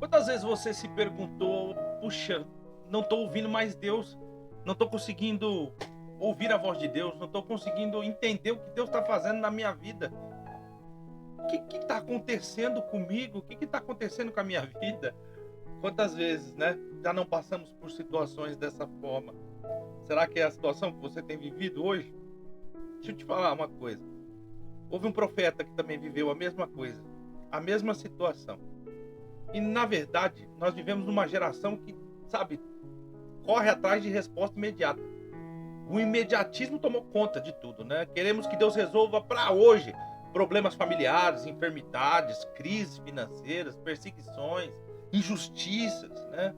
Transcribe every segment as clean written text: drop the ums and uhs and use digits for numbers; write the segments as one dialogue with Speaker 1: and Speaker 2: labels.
Speaker 1: Quantas vezes você se perguntou: "Puxa, não estou ouvindo mais Deus, não estou conseguindo ouvir a voz de Deus, não estou conseguindo entender o que Deus está fazendo na minha vida. O que está acontecendo comigo? O que está acontecendo com a minha vida?" Quantas vezes, né, já não passamos por situações dessa forma? Será que é a situação que você tem vivido hoje? Deixa eu te falar uma coisa, houve um profeta que também viveu a mesma coisa, a mesma situação. E na verdade, nós vivemos numa geração que, sabe, corre atrás de resposta imediata. O imediatismo tomou conta de tudo, né? Queremos que Deus resolva para hoje problemas familiares, enfermidades, crises financeiras, perseguições, injustiças, né?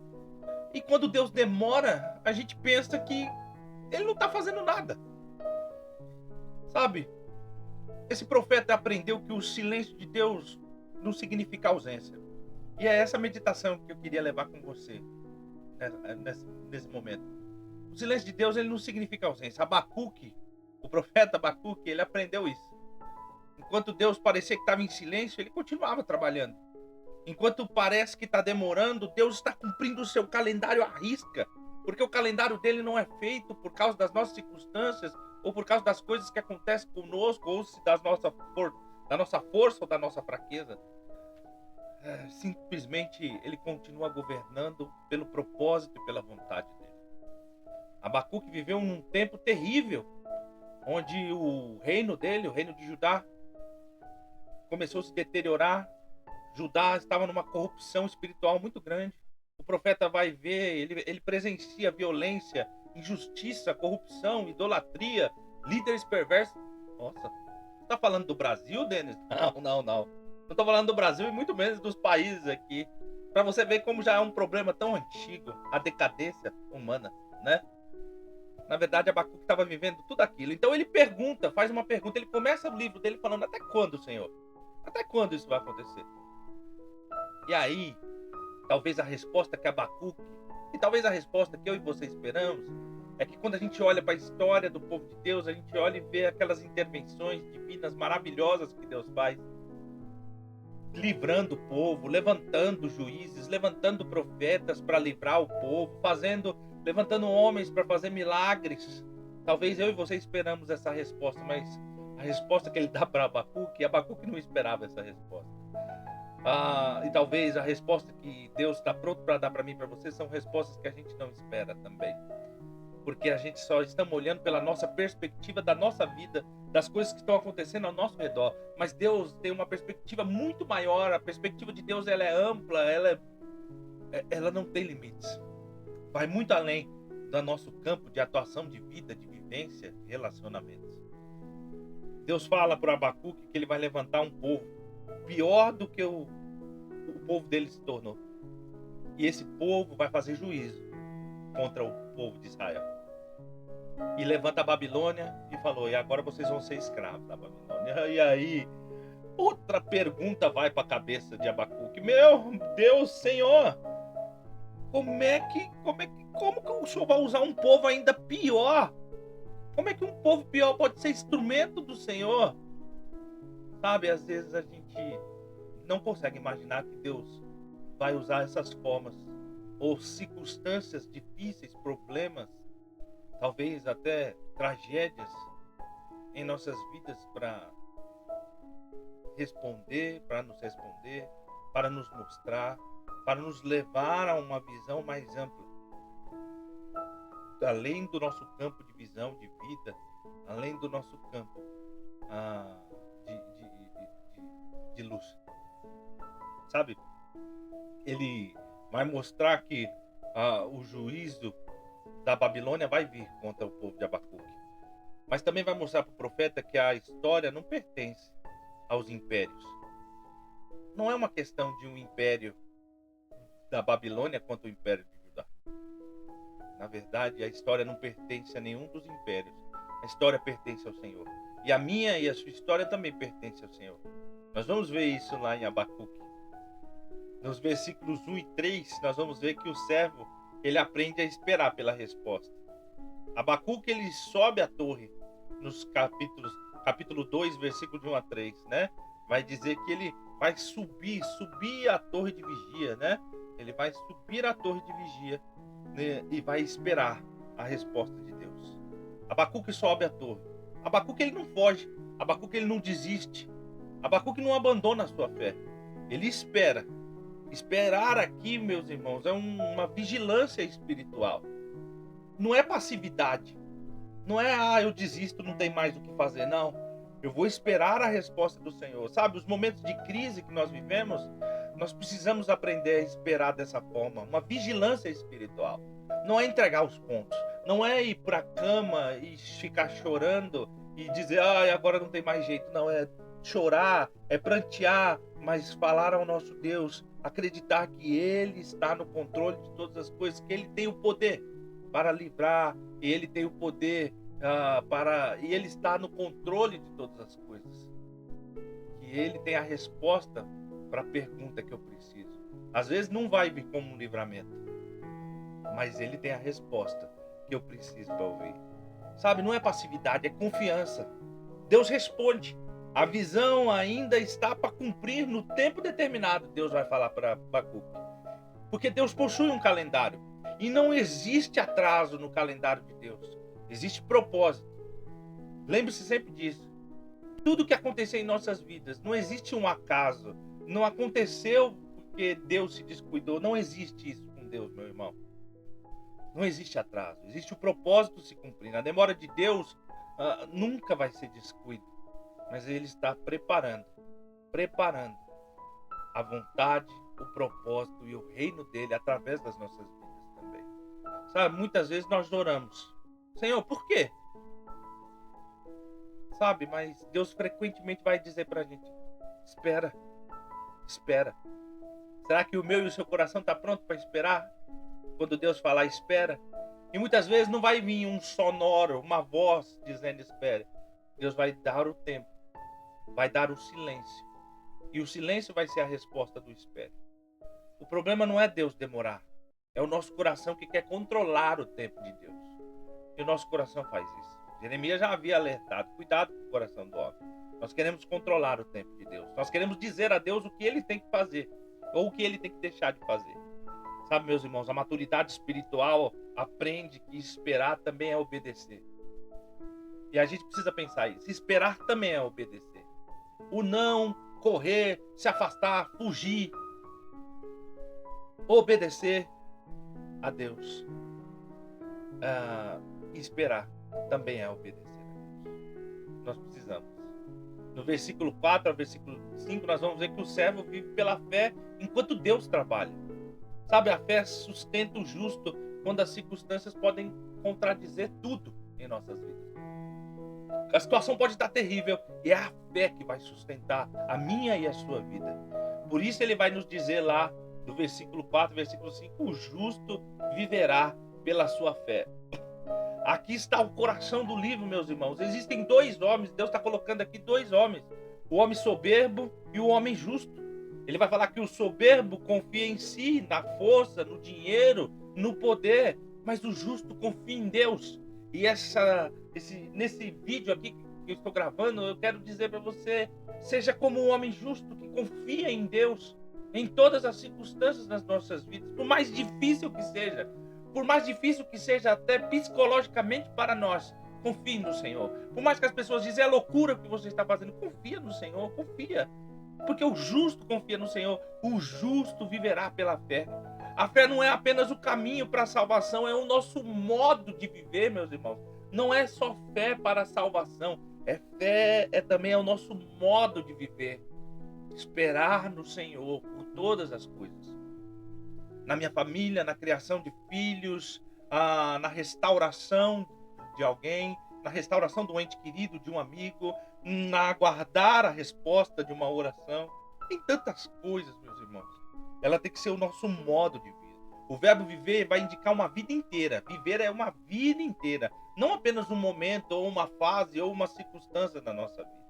Speaker 1: E quando Deus demora, a gente pensa que ele não está fazendo nada, sabe? Esse profeta aprendeu que o silêncio de Deus não significa ausência. E é essa meditação que eu queria levar com você nesse momento. O silêncio de Deus, ele não significa ausência. Abacuque, o profeta Abacuque, ele aprendeu isso. Enquanto Deus parecia que estava em silêncio, ele continuava trabalhando. Enquanto parece que está demorando, Deus está cumprindo o seu calendário à risca. Porque o calendário dele não é feito por causa das nossas circunstâncias, ou por causa das coisas que acontecem conosco, ou se da nossa força ou da nossa fraqueza. Simplesmente ele continua governando pelo propósito e pela vontade dele. Abacuque viveu num tempo terrível, onde o reino dele, o reino de Judá, começou a se deteriorar. Judá estava numa corrupção espiritual muito grande. O profeta vai ver, ele presencia violência, injustiça, corrupção, idolatria, líderes perversos. Nossa, você está falando do Brasil, Denis? Não, não, não. Não estou falando do Brasil e muito menos dos países aqui. Para você ver como já é um problema tão antigo, a decadência humana, né? Na verdade, Abacuque estava vivendo tudo aquilo. Então ele pergunta, faz uma pergunta, ele começa o livro dele falando: até quando, Senhor? Até quando isso vai acontecer? E aí, talvez a resposta que Abacuque, e talvez a resposta que eu e você esperamos, é que quando a gente olha para a história do povo de Deus, a gente olha e vê aquelas intervenções divinas maravilhosas que Deus faz, livrando o povo, levantando juízes, levantando profetas para livrar o povo, levantando homens para fazer milagres. Talvez eu e você esperamos essa resposta, mas a resposta que ele dá para Abacuque não esperava essa resposta. E talvez a resposta que Deus está pronto para dar para mim e para você são respostas que a gente não espera também. Porque a gente só estamos olhando pela nossa perspectiva da nossa vida, das coisas que estão acontecendo ao nosso redor. Mas Deus tem uma perspectiva muito maior. A perspectiva de Deus, ela é ampla, ela não tem limites. Vai muito além do nosso campo de atuação de vida, de vivência, de relacionamentos. Deus fala para Abacuque que ele vai levantar um povo pior do que o povo dele se tornou. E esse povo vai fazer juízo contra o povo de Israel. E levanta a Babilônia e falou: e agora vocês vão ser escravos da Babilônia. E aí, outra pergunta vai para a cabeça de Abacuque: meu Deus, Senhor, como que o Senhor vai usar um povo ainda pior? Como é que um povo pior pode ser instrumento do Senhor? Sabe, às vezes a gente não consegue imaginar que Deus vai usar essas formas ou circunstâncias difíceis, problemas, talvez até tragédias em nossas vidas para nos responder, para nos mostrar, para nos levar a uma visão mais ampla, além do nosso campo de visão de vida, além do nosso campo de luz. Sabe? Ele vai mostrar que o juízo da Babilônia vai vir contra o povo de Abacuque. Mas também vai mostrar para o profeta que a história não pertence aos impérios. Não é uma questão de um império da Babilônia contra o império de Judá. Na verdade, a história não pertence a nenhum dos impérios. A história pertence ao Senhor. E a minha e a sua história também pertence ao Senhor. Nós vamos ver isso lá em Abacuque. Nos versículos 1 e 3, nós vamos ver que o servo, ele aprende a esperar pela resposta. Abacuque, ele sobe a torre nos capítulo 2, versículo de 1 a 3, né? Vai dizer que ele vai subir a torre de vigia, né? Ele vai subir a torre de vigia, né? E vai esperar a resposta de Deus. Abacuque sobe a torre. Abacuque ele não foge. Abacuque ele não desiste. Abacuque não abandona a sua fé. Ele espera. Esperar aqui, meus irmãos, é uma vigilância espiritual. Não é passividade. Não é, eu desisto, não tem mais o que fazer. Não. Eu vou esperar a resposta do Senhor. Sabe, os momentos de crise que nós vivemos, nós precisamos aprender a esperar dessa forma. Uma vigilância espiritual. Não é entregar os pontos. Não é ir para a cama e ficar chorando e dizer, agora não tem mais jeito. Não, é chorar, é prantear, mas falar ao nosso Deus, acreditar que Ele está no controle de todas as coisas, que Ele tem o poder para livrar, e Ele tem o poder e Ele está no controle de todas as coisas. Que Ele tem a resposta para a pergunta que eu preciso. Às vezes não vai vir como um livramento, mas Ele tem a resposta que eu preciso para ouvir. Sabe, não é passividade, é confiança. Deus responde. A visão ainda está para cumprir no tempo determinado, Deus vai falar para Abacuque. Porque Deus possui um calendário. E não existe atraso no calendário de Deus. Existe propósito. Lembre-se sempre disso. Tudo que acontecer em nossas vidas, não existe um acaso. Não aconteceu porque Deus se descuidou. Não existe isso com Deus, meu irmão. Não existe atraso. Existe o propósito se cumprindo. A demora de Deus nunca vai ser descuido. Mas Ele está preparando a vontade, o propósito e o reino dele através das nossas vidas também. Sabe, muitas vezes nós oramos, Senhor, por quê? Sabe, mas Deus frequentemente vai dizer pra gente, espera. Será que o meu e o seu coração está pronto para esperar? Quando Deus falar, espera. E muitas vezes não vai vir um sonoro, uma voz dizendo espere. Deus vai dar o tempo, vai dar o silêncio. E o silêncio vai ser a resposta do espere. O problema não é Deus demorar. É o nosso coração que quer controlar o tempo de Deus. E o nosso coração faz isso. Jeremias já havia alertado. Cuidado com o coração do homem. Nós queremos controlar o tempo de Deus. Nós queremos dizer a Deus o que Ele tem que fazer. Ou o que Ele tem que deixar de fazer. Sabe, meus irmãos, a maturidade espiritual aprende que esperar também é obedecer. E a gente precisa pensar isso. Esperar também é obedecer. O não, correr, se afastar, fugir. Obedecer a Deus. Esperar também é obedecer a Deus. Nós precisamos. No versículo 4 ao versículo 5, nós vamos ver que o servo vive pela fé enquanto Deus trabalha. Sabe, a fé sustenta o justo quando as circunstâncias podem contradizer tudo em nossas vidas. A situação pode estar terrível e é a fé que vai sustentar a minha e a sua vida. Por isso ele vai nos dizer lá, do versículo 4, versículo 5, o justo viverá pela sua fé. Aqui está o coração do livro, meus irmãos. Existem dois homens, Deus está colocando aqui dois homens. O homem soberbo e o homem justo. Ele vai falar que o soberbo confia em si, na força, no dinheiro, no poder. Mas o justo confia em Deus. E nesse vídeo aqui que eu estou gravando, eu quero dizer para você, seja como um homem justo que confia em Deus em todas as circunstâncias das nossas vidas, por mais difícil que seja até psicologicamente para nós, confie no Senhor. Por mais que as pessoas dizem, é loucura o que você está fazendo, confia no Senhor, confia. Porque o justo confia no Senhor, o justo viverá pela fé. A fé não é apenas o caminho para a salvação, é o nosso modo de viver, meus irmãos. Não é só fé para a salvação, também é o nosso modo de viver. Esperar no Senhor por todas as coisas. Na minha família, na criação de filhos, na restauração de alguém, na restauração do ente querido, de um amigo, na aguardar a resposta de uma oração. Tem tantas coisas, meus irmãos. Ela tem que ser o nosso modo de vida. O verbo viver vai indicar uma vida inteira. Viver é uma vida inteira. Não apenas um momento, ou uma fase, ou uma circunstância da nossa vida.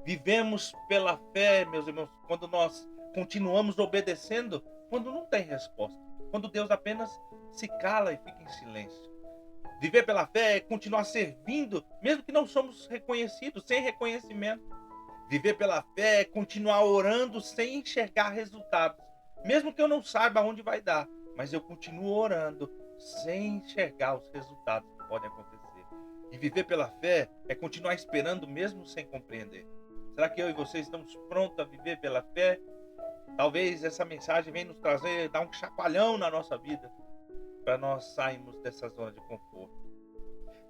Speaker 1: Vivemos pela fé, meus irmãos, quando nós continuamos obedecendo, quando não tem resposta. Quando Deus apenas se cala e fica em silêncio. Viver pela fé é continuar servindo, mesmo que não somos reconhecidos, sem reconhecimento. Viver pela fé é continuar orando sem enxergar resultados. Mesmo que eu não saiba onde vai dar, mas eu continuo orando sem enxergar os resultados que podem acontecer. E viver pela fé é continuar esperando mesmo sem compreender. Será que eu e você estamos prontos a viver pela fé? Talvez essa mensagem venha nos trazer, dar um chacoalhão na nossa vida, para nós sairmos dessa zona de conforto.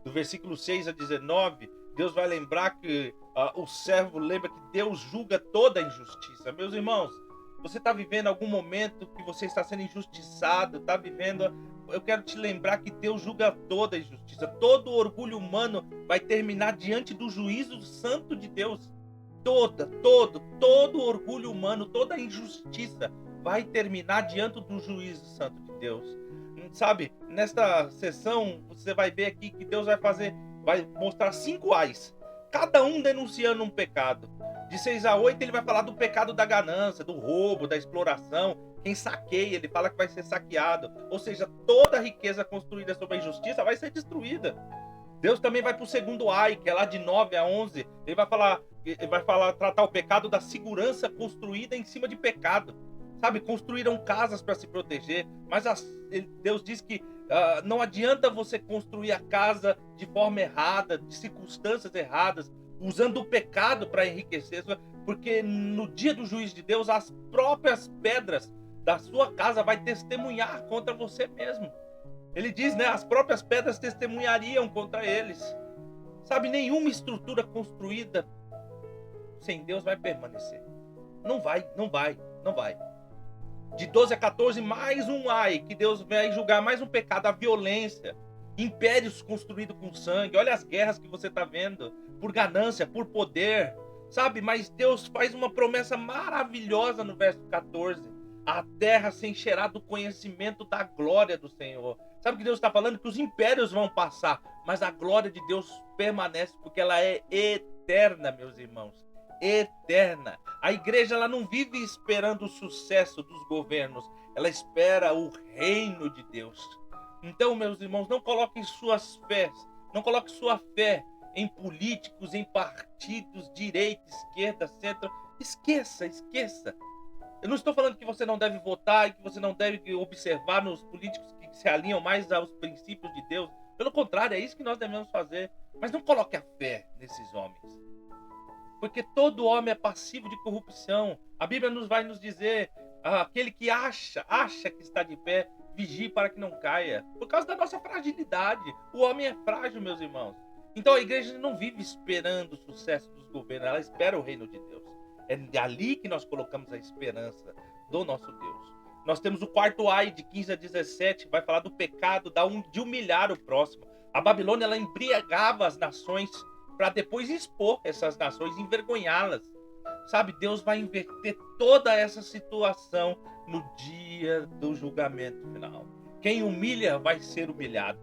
Speaker 1: Do versículo 6 a 19, Deus vai lembrar que o servo lembra que Deus julga toda injustiça. Meus irmãos, você está vivendo algum momento que você está sendo injustiçado, está vivendo... Eu quero te lembrar que Deus julga toda injustiça. Todo orgulho humano vai terminar diante do juízo santo de Deus. Todo orgulho humano, toda injustiça vai terminar diante do juízo santo de Deus. Sabe, nesta sessão, você vai ver aqui que Deus vai mostrar 5 ais, cada um denunciando um pecado. De 6 a 8, ele vai falar do pecado da ganância, do roubo, da exploração. Quem saqueia, ele fala que vai ser saqueado. Ou seja, toda a riqueza construída sobre a injustiça vai ser destruída. Deus também vai para o segundo ai, que é lá de 9 a 11. Ele vai tratar o pecado da segurança construída em cima de pecado. Sabe, construíram casas para se proteger, mas Deus diz que não adianta você construir a casa de forma errada, de circunstâncias erradas, usando o pecado para enriquecer, porque no dia do juízo de Deus, as próprias pedras da sua casa vai testemunhar contra você mesmo. Ele diz, né, as próprias pedras testemunhariam contra eles. Sabe, nenhuma estrutura construída sem Deus vai permanecer. Não vai. De 12 a 14, mais um ai, que Deus vai julgar mais um pecado, a violência, impérios construídos com sangue. Olha as guerras que você está vendo, por ganância, por poder, sabe? Mas Deus faz uma promessa maravilhosa no verso 14. A terra se encherá do conhecimento da glória do Senhor. Sabe o que Deus está falando? Que os impérios vão passar, mas a glória de Deus permanece, porque ela é eterna, meus irmãos. Eterna. A igreja, ela não vive esperando o sucesso dos governos, ela espera o reino de Deus. Então, meus irmãos, não coloquem sua fé em políticos, em partidos, direita, esquerda, centro. Esqueça. Eu não estou falando que você não deve votar e que você não deve observar nos políticos que se alinham mais aos princípios de Deus. Pelo contrário, é isso que nós devemos fazer. Mas não coloque a fé nesses homens. Porque todo homem é passivo de corrupção. A Bíblia vai nos dizer, aquele que acha que está de pé, vigie para que não caia. Por causa da nossa fragilidade. O homem é frágil, meus irmãos. Então a igreja não vive esperando o sucesso dos governos, ela espera o reino de Deus. É ali que nós colocamos a esperança do nosso Deus. Nós temos o quarto ai, de 15 a 17, vai falar do pecado de humilhar o próximo. A Babilônia, ela embriagava as nações para depois expor essas nações, envergonhá-las. Sabe, Deus vai inverter toda essa situação no dia do julgamento final. Quem humilha vai ser humilhado.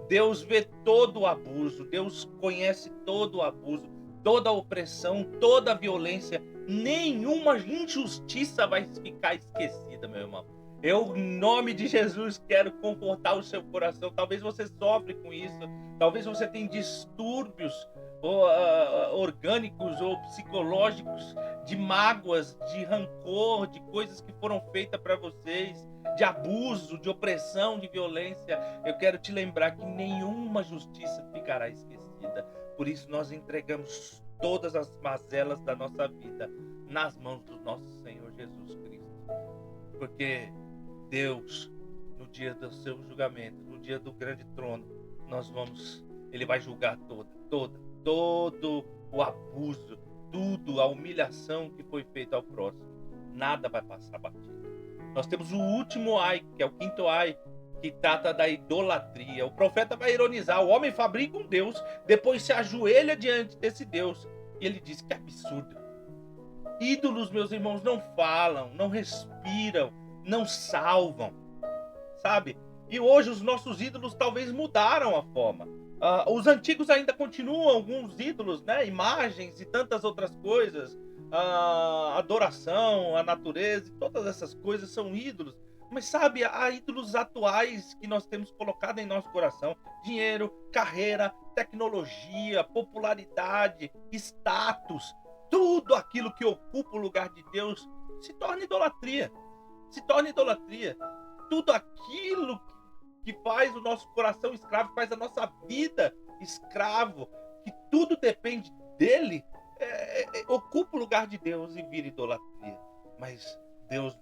Speaker 1: Deus vê todo o abuso, Deus conhece todo o abuso, toda a opressão, toda a violência. Nenhuma injustiça vai ficar esquecida, meu irmão. Eu, em nome de Jesus, quero confortar o seu coração. Talvez você sofre com isso, talvez você tenha distúrbios orgânicos ou psicológicos, de mágoas, de rancor, de coisas que foram feitas para vocês, de abuso, de opressão, de violência. Eu quero te lembrar que nenhuma justiça ficará esquecida. Por isso nós entregamos todas as mazelas da nossa vida nas mãos do nosso Senhor Jesus Cristo. Porque Deus, no dia do seu julgamento, no dia do grande trono, Ele vai julgar todo o abuso, tudo, a humilhação que foi feita ao próximo. Nada vai passar batido. Nós temos o último ai, que é o quinto ai, que trata da idolatria. O profeta vai ironizar: o homem fabrica um Deus, depois se ajoelha diante desse Deus. E ele diz: que absurdo. Ídolos, meus irmãos, não falam, não respiram, não salvam, sabe? E hoje os nossos ídolos talvez mudaram a forma. Os antigos ainda continuam alguns ídolos, né? Imagens e tantas outras coisas. Adoração, a natureza, todas essas coisas são ídolos. Mas sabe, há ídolos atuais que nós temos colocado em nosso coração: dinheiro, carreira, tecnologia, popularidade, status. tudo aquilo que ocupa o lugar de Deus se torna idolatria. Se torna idolatria. Tudo aquilo que faz o nosso coração escravo, faz a nossa vida escravo, que tudo depende dele, ocupa o lugar de Deus e vira idolatria. Mas Deus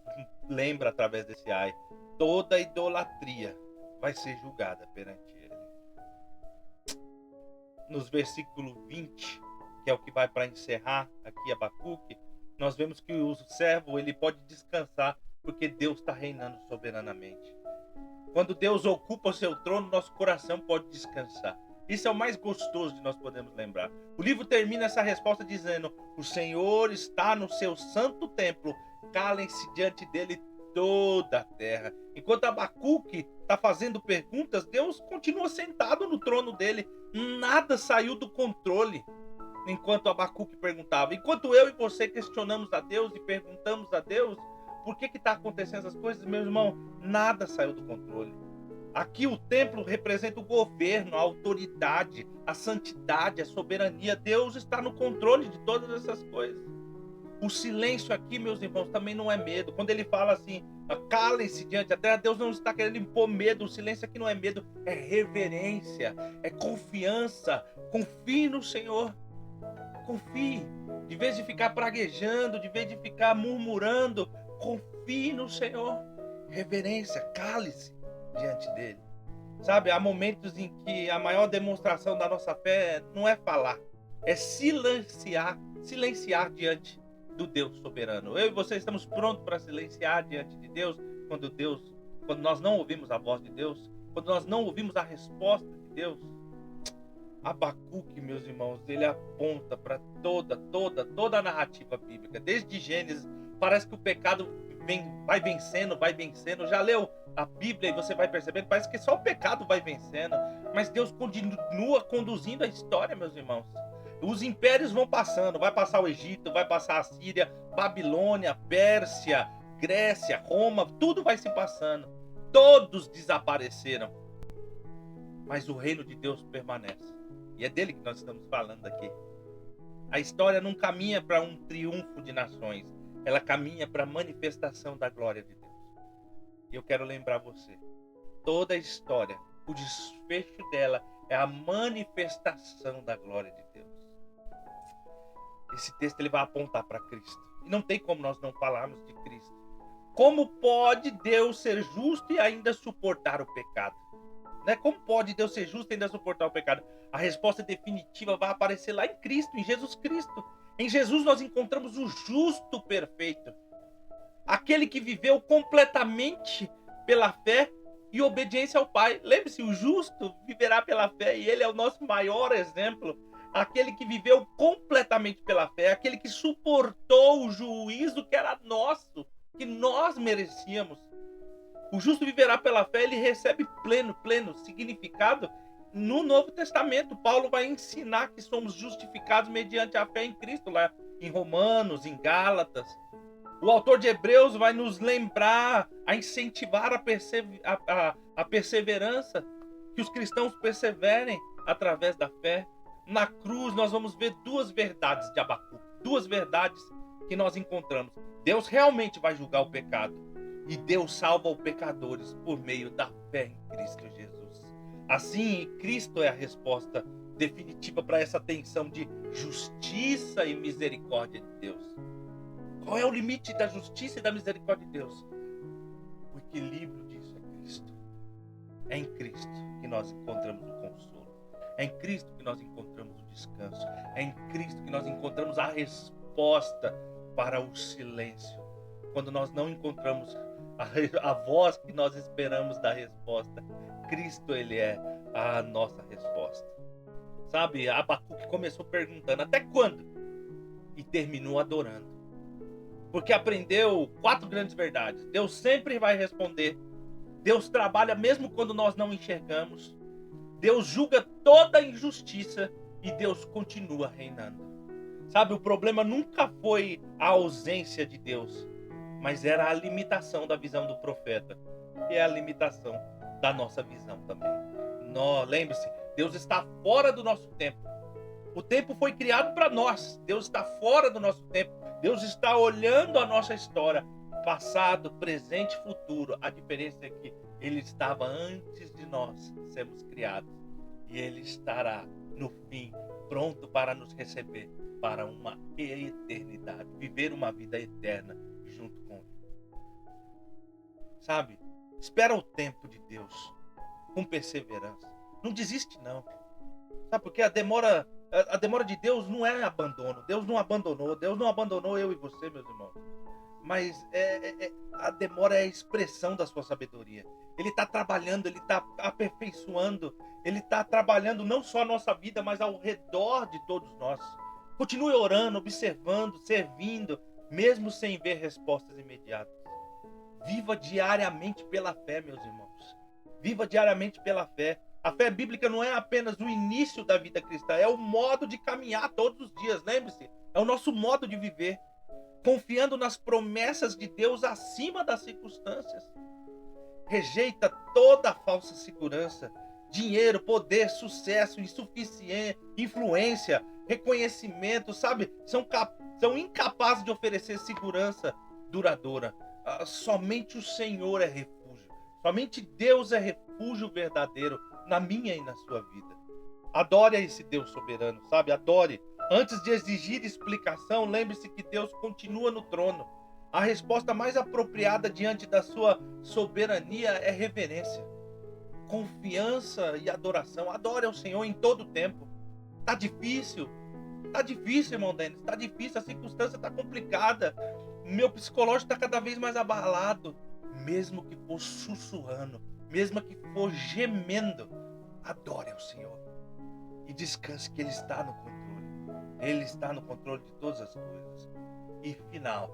Speaker 1: lembra através desse ai, toda idolatria vai ser julgada perante ele. Nos versículos 20, que é o que vai para encerrar aqui Abacuque, nós vemos que o servo ele pode descansar porque Deus está reinando soberanamente. Quando Deus ocupa o seu trono, nosso coração pode descansar. Isso é o mais gostoso de nós podemos lembrar. O livro termina essa resposta dizendo: o Senhor está no seu santo templo, calem-se diante dele toda a terra. Enquanto Abacuque está fazendo perguntas, Deus continua sentado no trono dele. Nada saiu do controle enquanto Abacuque perguntava. Enquanto eu e você questionamos a Deus e perguntamos a Deus por que está acontecendo essas coisas, meu irmão, nada saiu do controle. Aqui o templo representa o governo, a autoridade, a santidade, a soberania. Deus está no controle de todas essas coisas. O silêncio aqui, meus irmãos, também não é medo. Quando ele fala assim, calem-se diante da terra, Deus não está querendo impor medo. O silêncio aqui não é medo, é reverência, é confiança. Confie no Senhor. Confie. De vez de ficar praguejando, de vez de ficar murmurando, confie no Senhor. Reverência, cale-se diante dele. Sabe, há momentos em que a maior demonstração da nossa fé não é falar, é silenciar diante do Deus soberano. Eu e você estamos prontos para silenciar diante de Deus quando nós não ouvimos a voz de Deus, quando nós não ouvimos a resposta de Deus. Abacuque, meus irmãos, ele aponta para toda a narrativa bíblica, desde Gênesis. Parece que o pecado vai vencendo. Já leu a Bíblia e você vai percebendo, parece que só o pecado vai vencendo, mas Deus continua conduzindo a história, meus irmãos. Os impérios vão passando, vai passar o Egito, vai passar a Síria, Babilônia, Pérsia, Grécia, Roma, tudo vai se passando. Todos desapareceram, mas o reino de Deus permanece. E é dele que nós estamos falando aqui. A história não caminha para um triunfo de nações, ela caminha para a manifestação da glória de Deus. E eu quero lembrar você, toda a história, o desfecho dela é a manifestação da glória de Deus. Esse texto ele vai apontar para Cristo. E não tem como nós não falarmos de Cristo. Como pode Deus ser justo e ainda suportar o pecado? Né? Como pode Deus ser justo e ainda suportar o pecado? A resposta definitiva vai aparecer lá em Cristo, em Jesus Cristo. Em Jesus nós encontramos o justo perfeito. Aquele que viveu completamente pela fé e obediência ao Pai. Lembre-se, o justo viverá pela fé e ele é o nosso maior exemplo. Aquele que viveu completamente pela fé, aquele que suportou o juízo que era nosso, que nós merecíamos. O justo viverá pela fé, ele recebe pleno significado no Novo Testamento. Paulo vai ensinar que somos justificados mediante a fé em Cristo, lá em Romanos, em Gálatas. O autor de Hebreus vai nos lembrar, a incentivar a perseverança, que os cristãos perseverem através da fé. Na cruz nós vamos ver duas verdades de Abacuque, duas verdades que nós encontramos. Deus realmente vai julgar o pecado e Deus salva os pecadores por meio da fé em Cristo Jesus. Assim, Cristo é a resposta definitiva para essa tensão de justiça e misericórdia de Deus. Qual é o limite da justiça e da misericórdia de Deus? O equilíbrio disso é Cristo. É em Cristo que nós encontramos o consolo. É em Cristo que nós encontramos o descanso. É em Cristo que nós encontramos a resposta para o silêncio. Quando nós não encontramos a voz que nós esperamos da resposta, Cristo, ele é a nossa resposta. Sabe, Abacuque começou perguntando, até quando? E terminou adorando. Porque aprendeu 4 grandes verdades. Deus sempre vai responder. Deus trabalha mesmo quando nós não enxergamos. Deus julga toda injustiça e Deus continua reinando. Sabe, o problema nunca foi a ausência de Deus, mas era a limitação da visão do profeta. E é a limitação da nossa visão também. Lembre-se, Deus está fora do nosso tempo. O tempo foi criado para nós. Deus está fora do nosso tempo. Deus está olhando a nossa história, passado, presente e futuro. A diferença é que Ele estava antes de nós sermos criados. E Ele estará no fim, pronto para nos receber para uma eternidade. Viver uma vida eterna junto com Ele. Sabe? Espera o tempo de Deus com perseverança. Não desiste, não. Sabe? Porque a demora de Deus não é abandono. Deus não abandonou eu e você, meus irmãos. Mas a demora é a expressão da sua sabedoria. Ele está trabalhando, ele está aperfeiçoando, ele está trabalhando não só a nossa vida, mas ao redor de todos nós. Continue orando, observando, servindo, mesmo sem ver respostas imediatas. Viva diariamente pela fé, meus irmãos. Viva diariamente pela fé. A fé bíblica não é apenas o início da vida cristã, é o modo de caminhar todos os dias, lembre-se. É o nosso modo de viver, confiando nas promessas de Deus acima das circunstâncias. Rejeita toda falsa segurança, dinheiro, poder, sucesso, insuficiência, influência, reconhecimento, sabe? São incapazes de oferecer segurança duradoura. Somente o Senhor é refúgio. Somente Deus é refúgio verdadeiro na minha e na sua vida. Adore a esse Deus soberano, sabe? Adore. Antes de exigir explicação, lembre-se que Deus continua no trono. A resposta mais apropriada diante da sua soberania é reverência, confiança e adoração. Adore ao Senhor em todo o tempo. Tá difícil, irmão Denis. Tá difícil, a circunstância tá complicada. Meu psicológico está cada vez mais abalado. Mesmo que for sussurrando, mesmo que for gemendo, adore ao Senhor e descanse que Ele está no controle. Ele está no controle de todas as coisas. E final,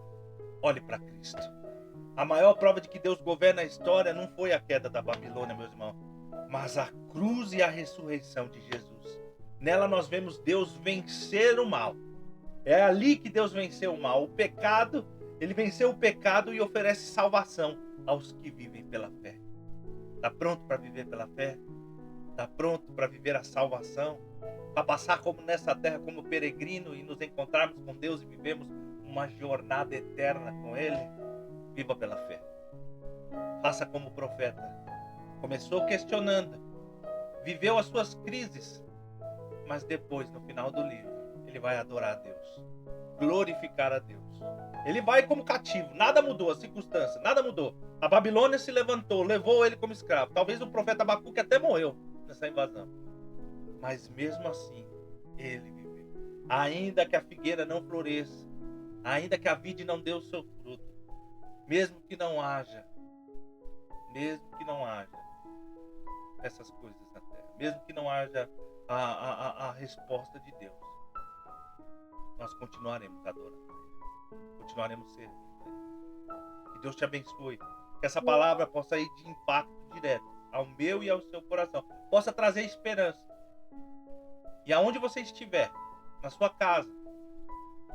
Speaker 1: olhe para Cristo. A maior prova de que Deus governa a história não foi a queda da Babilônia, meus irmãos, mas a cruz e a ressurreição de Jesus. Nela nós vemos Deus vencer o mal. É ali que Deus venceu o mal. O pecado, Ele venceu o pecado e oferece salvação aos que vivem pela fé. Está pronto para viver pela fé? Está pronto para viver a salvação? Para passar como nessa terra como peregrino e nos encontrarmos com Deus e vivemos uma jornada eterna com Ele? Viva pela fé. Faça como o profeta. Começou questionando, viveu as suas crises, mas depois, no final do livro, ele vai adorar a Deus, glorificar a Deus. Ele vai como cativo, nada mudou, a circunstância, nada mudou. A Babilônia se levantou, levou ele como escravo. Talvez o profeta Abacuque até morreu nessa invasão. Mas mesmo assim, ele viveu. Ainda que a figueira não floresça, ainda que a vide não dê o seu fruto, mesmo que não haja essas coisas na terra, mesmo que não haja a resposta de Deus, nós continuaremos adorando, continuaremos servindo. Que Deus te abençoe, que essa palavra possa ir de impacto direto ao meu e ao seu coração, possa trazer esperança. E aonde você estiver, na sua casa,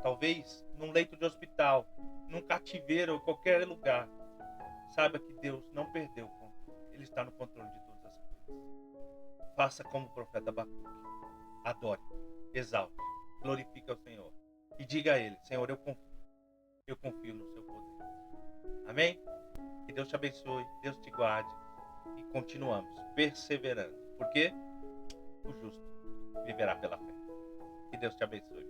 Speaker 1: talvez num leito de hospital, num cativeiro ou qualquer lugar, saiba que Deus não perdeu o controle. Ele está no controle de todas as coisas. Faça como o profeta Abacuque. Adore, exalte, glorifique ao Senhor. E diga a Ele, Senhor, eu confio no seu poder. Amém? Que Deus te abençoe, Deus te guarde. E continuamos perseverando. Porque o justo viverá pela fé. Que Deus te abençoe.